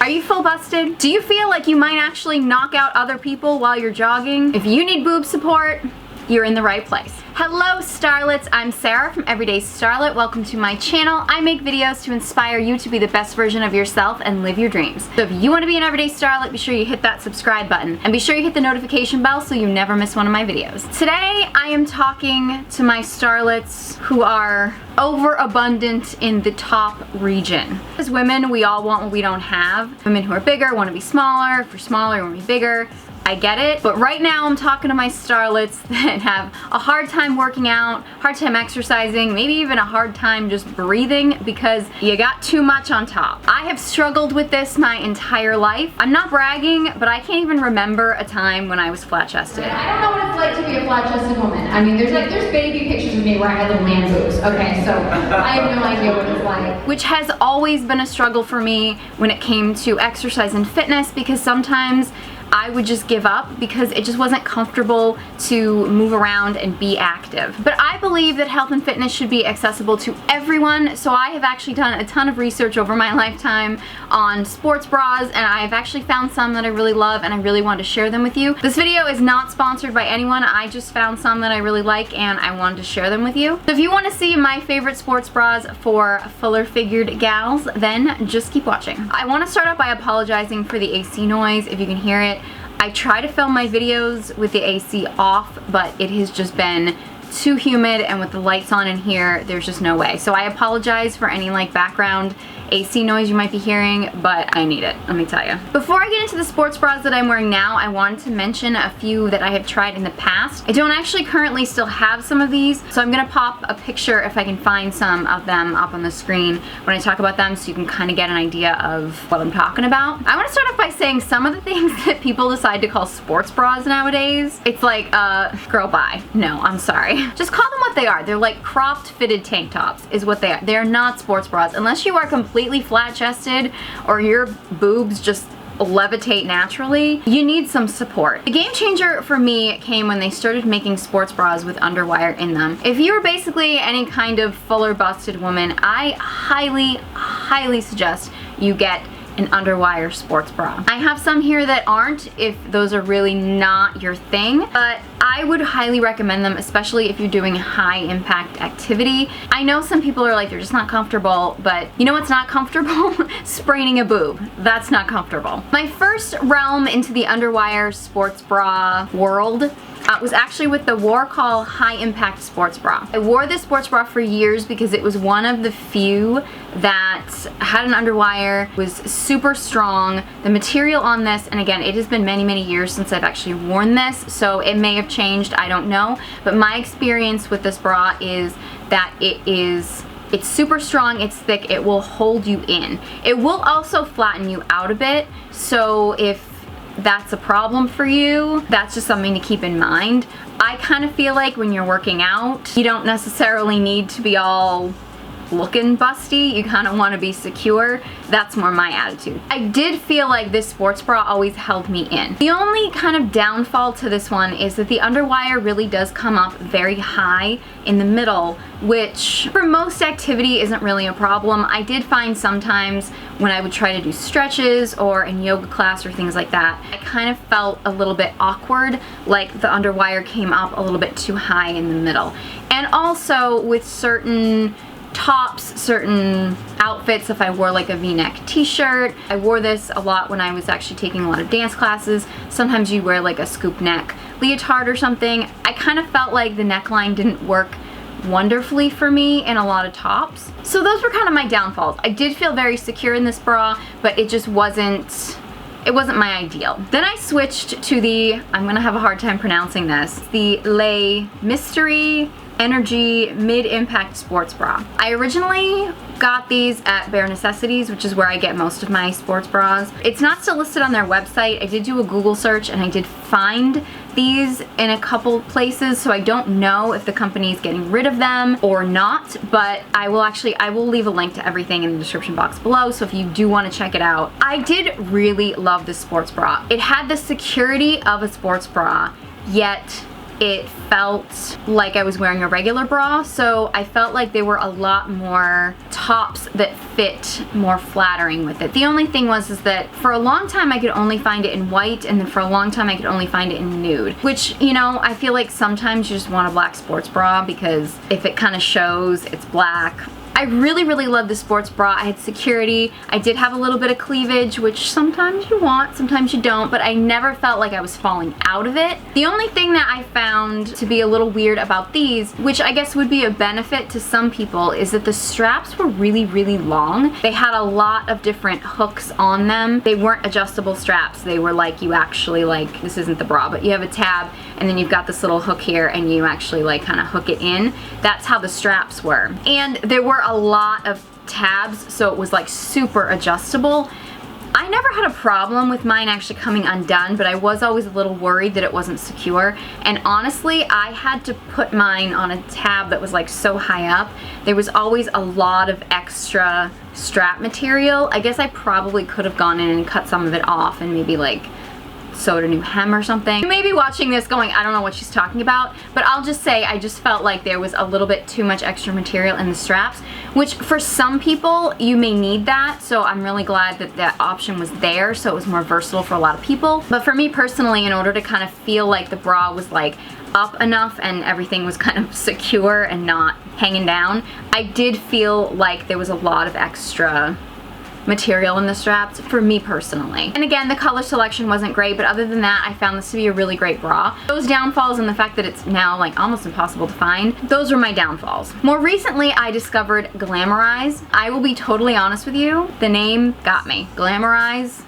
Are you full busted? Do you feel like you might actually knock out other people while you're jogging? If you need boob support, you're in the right place. Hello starlets, I'm Sarah from Everyday Starlet. Welcome to my channel. I make videos to inspire you to be the best version of yourself and live your dreams. So if you want to be an everyday starlet, be sure you hit that subscribe button and be sure you hit the notification bell so you never miss one of my videos. Today I am talking to my starlets who are overabundant in the top region. As women, we all want what we don't have. Women who are bigger want to be smaller. If we're smaller, we want to be bigger. I get it, but right now I'm talking to my starlets that have a hard time working out, hard time exercising, maybe even a hard time just breathing because you got too much on top. I have struggled with this my entire life. I'm not bragging, but I can't even remember a time when I was flat-chested. I don't know what it's like to be a flat-chested woman. I mean, there's baby pictures of me where I had little man boobs. Okay, so I have no idea what it's like. Which has always been a struggle for me when it came to exercise and fitness because sometimes I would just give up because it just wasn't comfortable to move around and be active. But I believe that health and fitness should be accessible to everyone, so I have actually done a ton of research over my lifetime on sports bras, and I've actually found some that I really love and I really want to share them with you. This video is not sponsored by anyone. I just found some that I really like and I wanted to share them with you. So if you want to see my favorite sports bras for fuller figured gals, then just keep watching. I want to start out by apologizing for the AC noise if you can hear it. I try to film my videos with the AC off, but it has just been too humid, and with the lights on in here, there's just no way. So I apologize for any like background AC noise you might be hearing, but I need it, let me tell you. Before I get into the sports bras that I'm wearing now, I wanted to mention a few that I have tried in the past. I don't actually currently still have some of these, so I'm gonna pop a picture if I can find some of them up on the screen when I talk about them so you can kind of get an idea of what I'm talking about. I want to start off by saying some of the things that people decide to call sports bras nowadays, it's like, girl, bye. No, I'm sorry. Just call them what they are. They're like cropped fitted tank tops is what they are. They're not sports bras unless you are completely flat-chested or your boobs just levitate naturally. You need some support. The game changer for me came when they started making sports bras with underwire in them. If you're basically any kind of fuller busted woman, I highly suggest you get an underwire sports bra. I have some here that aren't if those are really not your thing, but I would highly recommend them, especially if you're doing high impact activity. I know some people are like, they're just not comfortable, but you know what's not comfortable? Spraining a boob. That's not comfortable. My first realm into the underwire sports bra world was actually with the Warcall High Impact Sports Bra. I wore this sports bra for years because it was one of the few that had an underwire, was super strong. The material on this, and again, it has been many years since I've actually worn this, so it may have changed, I don't know. But my experience with this bra is that it's super strong, it's thick, it will hold you in. It will also flatten you out a bit, so if that's a problem for you, that's just something to keep in mind. I kind of feel like when you're working out, you don't necessarily need to be all looking busty, you kind of want to be secure. That's more my attitude. I did feel like this sports bra always held me in. The only kind of downfall to this one is that the underwire really does come up very high in the middle, which for most activity isn't really a problem. I did find sometimes when I would try to do stretches or in yoga class or things like that, I kind of felt a little bit awkward, like the underwire came up a little bit too high in the middle. And also with certain tops, certain outfits, if I wore like a v-neck t-shirt. I wore this a lot when I was actually taking a lot of dance classes. Sometimes you wear like a scoop neck leotard or something. I kind of felt like the neckline didn't work wonderfully for me in a lot of tops. So those were kind of my downfalls. I did feel very secure in this bra, but it just wasn't my ideal. Then I switched to the, I'm gonna have a hard time pronouncing this, the Le Mystery Energy Mid-Impact Sports Bra. I originally got these at Bare Necessities, which is where I get most of my sports bras. It's not still listed on their website. I did do a Google search and I did find these in a couple places, so I don't know if the company is getting rid of them or not, but I will leave a link to everything in the description box below, so if you do want to check it out. I did really love this sports bra. It had the security of a sports bra, yet it felt like I was wearing a regular bra, so I felt like they were a lot more tops that fit more flattering with it. The only thing was is that for a long time I could only find it in white, and then for a long time I could only find it in nude, which, you know, I feel like sometimes you just want a black sports bra because if it kind of shows it's black. I really, really love the sports bra. I had security. I did have a little bit of cleavage, which sometimes you want, sometimes you don't, but I never felt like I was falling out of it. The only thing that I found to be a little weird about these, which I guess would be a benefit to some people, is that the straps were really, really long. They had a lot of different hooks on them. They weren't adjustable straps. They were like, you actually like, this isn't the bra, but you have a tab and then you've got this little hook here and you actually like kind of hook it in. That's how the straps were. And there were a lot of tabs, so it was like super adjustable. I never had a problem with mine actually coming undone, but I was always a little worried that it wasn't secure. And honestly, I had to put mine on a tab that was like so high up. There was always a lot of extra strap material. I guess I probably could have gone in and cut some of it off and maybe like sewed a new hem or something. You may be watching this going, I don't know what she's talking about, but I'll just say I just felt like there was a little bit too much extra material in the straps, which for some people you may need that, so I'm really glad that that option was there, so it was more versatile for a lot of people. But for me personally, in order to kind of feel like the bra was like up enough and everything was kind of secure and not hanging down, I did feel like there was a lot of extra material in the straps for me personally. And again, the color selection wasn't great, but other than that, I found this to be a really great bra. Those downfalls and the fact that it's now like almost impossible to find, those were my downfalls. More recently, I discovered Glamorise. I will be totally honest with you, the name got me. Glamorise.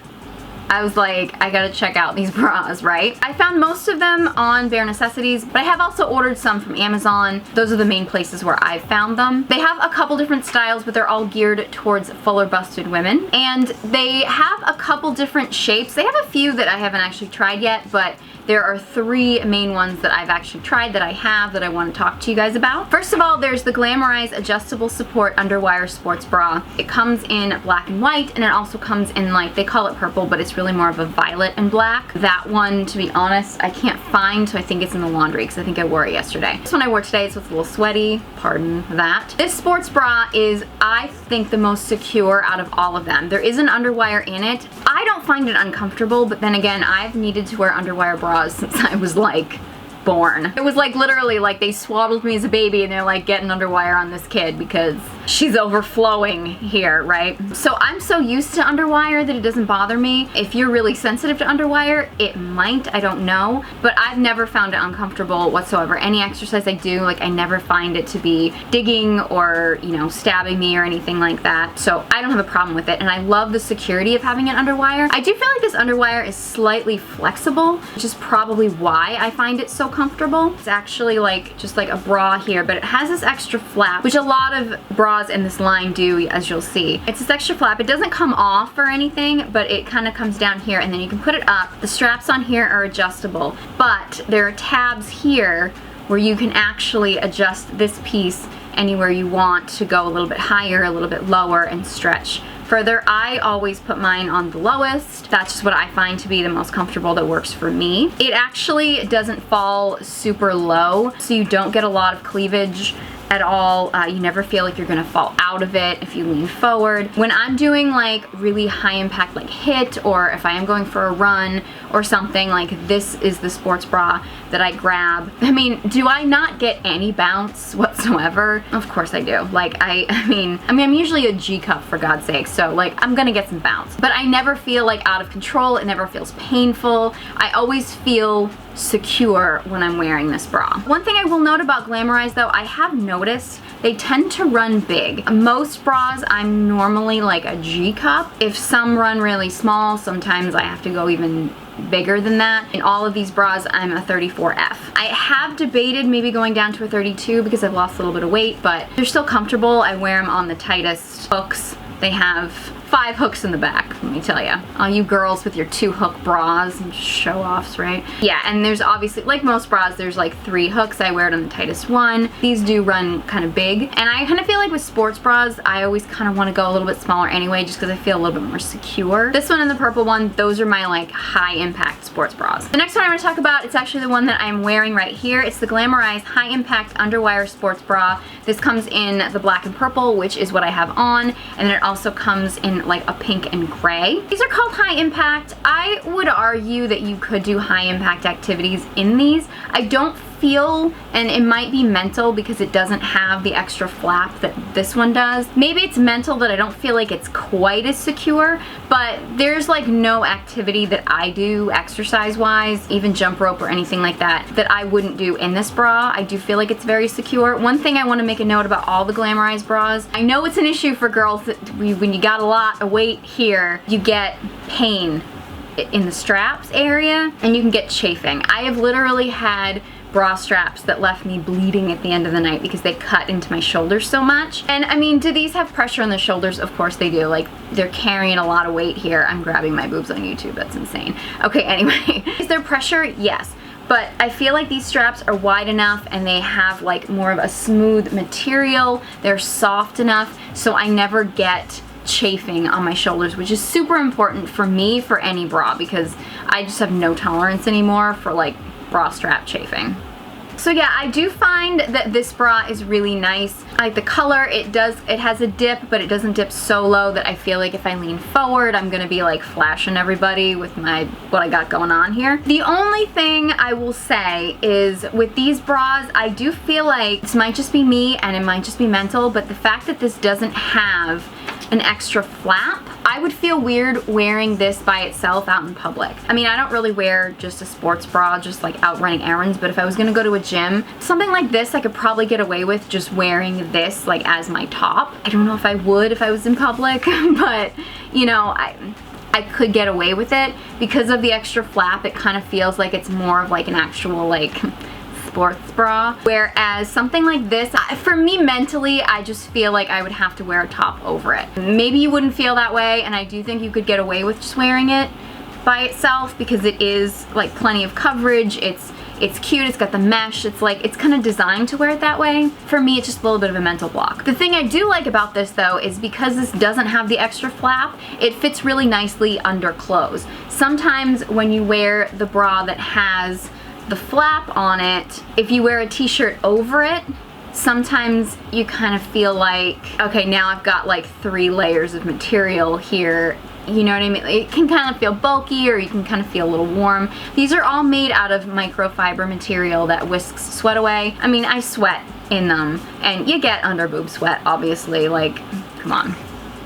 I was like, I gotta check out these bras, right? I found most of them on Bare Necessities, but I have also ordered some from Amazon. Those are the main places where I've found them. They have a couple different styles, but they're all geared towards fuller busted women. And they have a couple different shapes. They have a few that I haven't actually tried yet, but there are 3 main ones that I've actually tried that I have that I want to talk to you guys about. First of all, there's the Glamorise Adjustable Support Underwire Sports Bra. It comes in black and white, and it also comes in like, they call it purple, but it's really more of a violet and black. That one, to be honest, I can't find, so I think it's in the laundry because I think I wore it yesterday. This one I wore today, so it's a little sweaty, pardon that. This sports bra is, I think, the most secure out of all of them. There is an underwire in it. I don't find it uncomfortable, but then again, I've needed to wear underwire bras since I was like born. It was like literally like they swaddled me as a baby and they're like, get an underwire on this kid because she's overflowing here, right? So I'm so used to underwire that it doesn't bother me. If you're really sensitive to underwire, it might, I don't know, but I've never found it uncomfortable whatsoever. Any exercise I do, like I never find it to be digging or, you know, stabbing me or anything like that. So I don't have a problem with it, and I love the security of having an underwire. I do feel like this underwire is slightly flexible, which is probably why I find it so comfortable. It's actually like just like a bra here, but it has this extra flap, which a lot of bras in this line do, as you'll see. It's this extra flap. It doesn't come off or anything, but it kind of comes down here and then you can put it up. The straps on here are adjustable, but there are tabs here where you can actually adjust this piece anywhere you want to go a little bit higher, a little bit lower, and stretch further. I always put mine on the lowest. That's just what I find to be the most comfortable that works for me. It actually doesn't fall super low, so you don't get a lot of cleavage at all. You never feel like you're gonna fall out of it if you lean forward. When I'm doing like really high impact like HIIT, or if I am going for a run or something, like this is the sports bra that I grab. I mean, do I not get any bounce whatsoever? Of course I do. Like I mean I'm usually a G cup, for God's sake, so like I'm gonna get some bounce, but I never feel like out of control. It never feels painful. I always feel secure when I'm wearing this bra. One thing I will note about Glamorise though, I have noticed they tend to run big. Most bras I'm normally like a G cup. If some run really small, sometimes I have to go even bigger than that. In all of these bras, I'm a 34F. I have debated maybe going down to a 32 because I've lost a little bit of weight, but they're still comfortable. I wear them on the tightest hooks. They have 5 hooks in the back, let me tell you. All you girls with your 2-hook bras and show-offs, right? Yeah, and there's obviously, like most bras, there's like 3 hooks. I wear it on the tightest one. These do run kind of big, and I kind of feel like with sports bras, I always kind of want to go a little bit smaller anyway, just because I feel a little bit more secure. This one and the purple one, those are my like high-impact sports bras. The next one I'm going to talk about, it's actually the one that I'm wearing right here. It's the Glamorise high-impact underwire sports bra. This comes in the black and purple, which is what I have on, and then it also comes in like a pink and gray. These are called high impact. I would argue that you could do high impact activities in these. I don't feel, and it might be mental because it doesn't have the extra flap that this one does. Maybe it's mental that I don't feel like it's quite as secure, but there's like no activity that I do exercise wise, even jump rope or anything like that, that I wouldn't do in this bra. I do feel like it's very secure. One thing I want to make a note about all the Glamorise bras, I know it's an issue for girls that when you got a lot of weight here, you get pain in the straps area and you can get chafing. I have literally had bra straps that left me bleeding at the end of the night because they cut into my shoulders so much. And I mean, do these have pressure on the shoulders? Of course they do. Like, they're carrying a lot of weight here. I'm grabbing my boobs on YouTube. That's insane. Okay, anyway. Is there pressure? Yes. But I feel like these straps are wide enough and they have like more of a smooth material. They're soft enough so I never get chafing on my shoulders, which is super important for me for any bra because I just have no tolerance anymore for like bra strap chafing. So yeah, I do find that this bra is really nice. I like the color. It has a dip, but it doesn't dip so low that I feel like if I lean forward, I'm gonna be like flashing everybody with what I got going on here. The only thing I will say is with these bras, I do feel like this might just be me and it might just be mental, but the fact that this doesn't have an extra flap, I would feel weird wearing this by itself out in public. I mean, I don't really wear just a sports bra just like out running errands, but if I was gonna go to a gym, something like this I could probably get away with just wearing this like as my top. I don't know if I would if I was in public, but you know, I could get away with it. Because of the extra flap, it kind of feels like it's more of like an actual like sports bra, whereas something like this, for me mentally, I just feel like I would have to wear a top over it. Maybe you wouldn't feel that way, and I do think you could get away with just wearing it by itself because it is like plenty of coverage. It's cute, it's got the mesh, it's kind of designed to wear it that way. For me, it's just a little bit of a mental block. The thing I do like about this though is because this doesn't have the extra flap, it fits really nicely under clothes. Sometimes when you wear the bra that has the flap on it, if you wear a t-shirt over it, sometimes you kind of feel like, okay, now I've got like 3 layers of material here. You know what I mean? It can kind of feel bulky, or you can kind of feel a little warm. These are all made out of microfiber material that whisks sweat away. I mean, I sweat in them, and you get under boob sweat, obviously. Like, come on.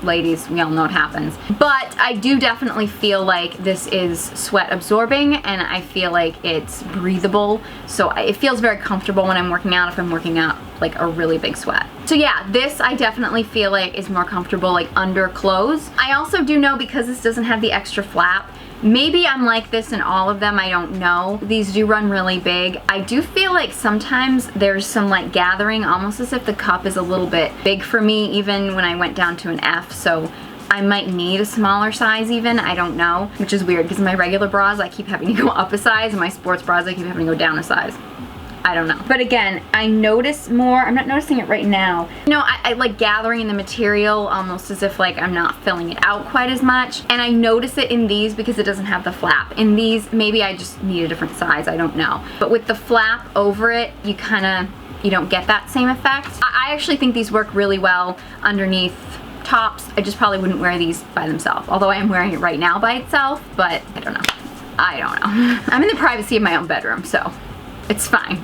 Ladies, we all know what happens. But I do definitely feel like this is sweat absorbing, and I feel like it's breathable. So it feels very comfortable when I'm working out, if I'm working out like a really big sweat. So yeah, this I definitely feel like is more comfortable like under clothes. I also do know, because this doesn't have the extra flap, maybe I'm like this in all of them, I don't know. These do run really big. I do feel like sometimes there's some like gathering, almost as if the cup is a little bit big for me, even when I went down to an F, so I might need a smaller size even, I don't know. Which is weird, because in my regular bras I keep having to go up a size, and my sports bras I keep having to go down a size. I don't know. But again, I notice more, I'm not noticing it right now. You know, I like gathering in the material almost as if like I'm not filling it out quite as much. And I notice it in these because it doesn't have the flap. In these, maybe I just need a different size, I don't know. But with the flap over it, you don't get that same effect. I actually think these work really well underneath tops. I just probably wouldn't wear these by themselves. Although I am wearing it right now by itself, but I don't know. I don't know. I'm in the privacy of my own bedroom, so it's fine.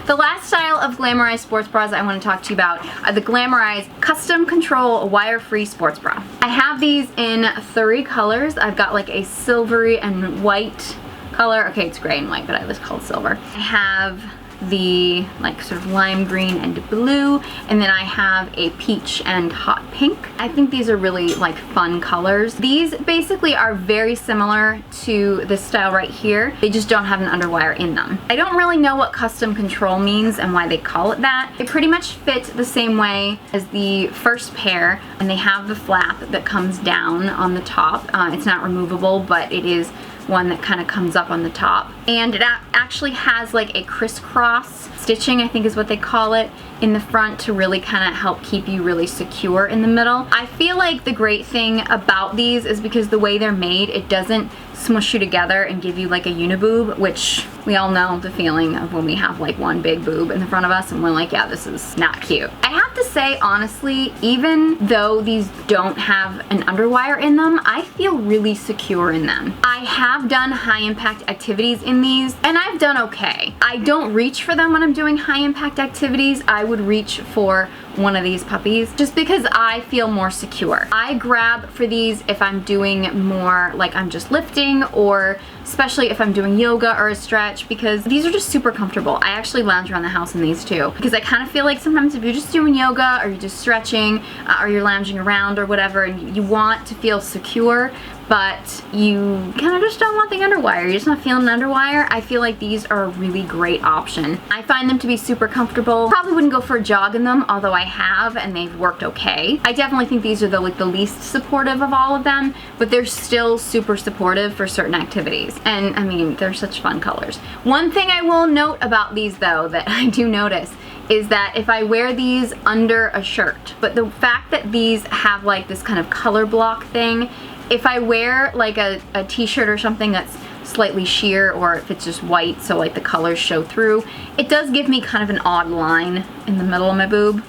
The last style of Glamorise sports bras I want to talk to you about are the Glamorise Custom Control Wire-Free Sports Bra. I have these in 3 colors. I've got like a silvery and white color. Okay, it's gray and white, but I was called silver. I have the like sort of lime green and blue, and then I have a peach and hot pink. I think these are really like fun colors. These basically are very similar to this style right here. They just don't have an underwire in them. I don't really know what custom control means and why they call it that. They pretty much fit the same way as the first pair, and they have the flap that comes down on the top. It's not removable, but it is one that kind of comes up on the top, and it actually has like a crisscross stitching, I think is what they call it, in the front to really kind of help keep you really secure in the middle. I feel like the great thing about these is because the way they're made, it doesn't smush you together and give you like a uniboob, which we all know the feeling of when we have like one big boob in the front of us and we're like, yeah, this is not cute. I have to say, honestly, even though these don't have an underwire in them, I feel really secure in them. I have done high impact activities in these and I've done okay. I don't reach for them when I'm doing high impact activities. I would reach for one of these puppies just because I feel more secure. I grab for these if I'm doing more like I'm just lifting, or especially if I'm doing yoga or a stretch, because these are just super comfortable. I actually lounge around the house in these too, because I kind of feel like sometimes if you're just doing yoga or you're just stretching or you're lounging around or whatever and you want to feel secure, but you kind of just don't want the underwire, you're just not feeling an underwire, I feel like these are a really great option. I find them to be super comfortable. Probably wouldn't go for a jog in them, although I have, and they've worked okay. I definitely think these are the least supportive of all of them, but they're still super supportive for certain activities. And I mean, they're such fun colors. One thing I will note about these though, that I do notice, is that if I wear these under a shirt, but the fact that these have like this kind of color block thing, if I wear like a t-shirt or something that's slightly sheer, or if it's just white so like the colors show through, it does give me kind of an odd line in the middle of my boob.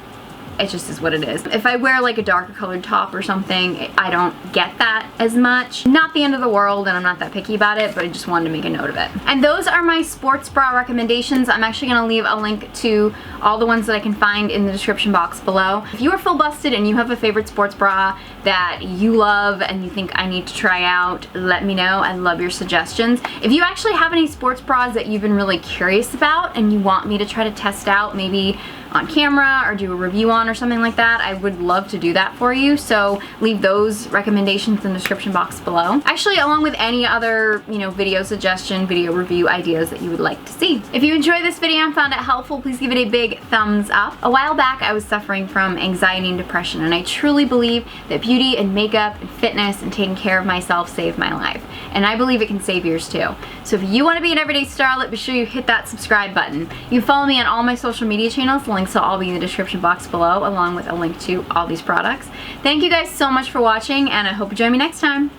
It just is what it is. If I wear like a darker colored top or something, I don't get that as much. Not the end of the world, and I'm not that picky about it, but I just wanted to make a note of it. And those are my sports bra recommendations. I'm actually gonna leave a link to all the ones that I can find in the description box below. If you are full busted and you have a favorite sports bra that you love and you think I need to try out, let me know. I love your suggestions. If you actually have any sports bras that you've been really curious about and you want me to try to test out, maybe on camera or do a review on or something like that, I would love to do that for you. So leave those recommendations in the description box below. Actually, along with any other, video suggestion, video review ideas that you would like to see. If you enjoyed this video and found it helpful, please give it a big thumbs up. A while back, I was suffering from anxiety and depression, and I truly believe that beauty and makeup and fitness and taking care of myself saved my life. And I believe it can save yours too. So if you want to be an everyday starlet, be sure you hit that subscribe button. You can follow me on all my social media channels. The links will all be in the description box below, along with a link to all these products. Thank you guys so much for watching, and I hope you join me next time.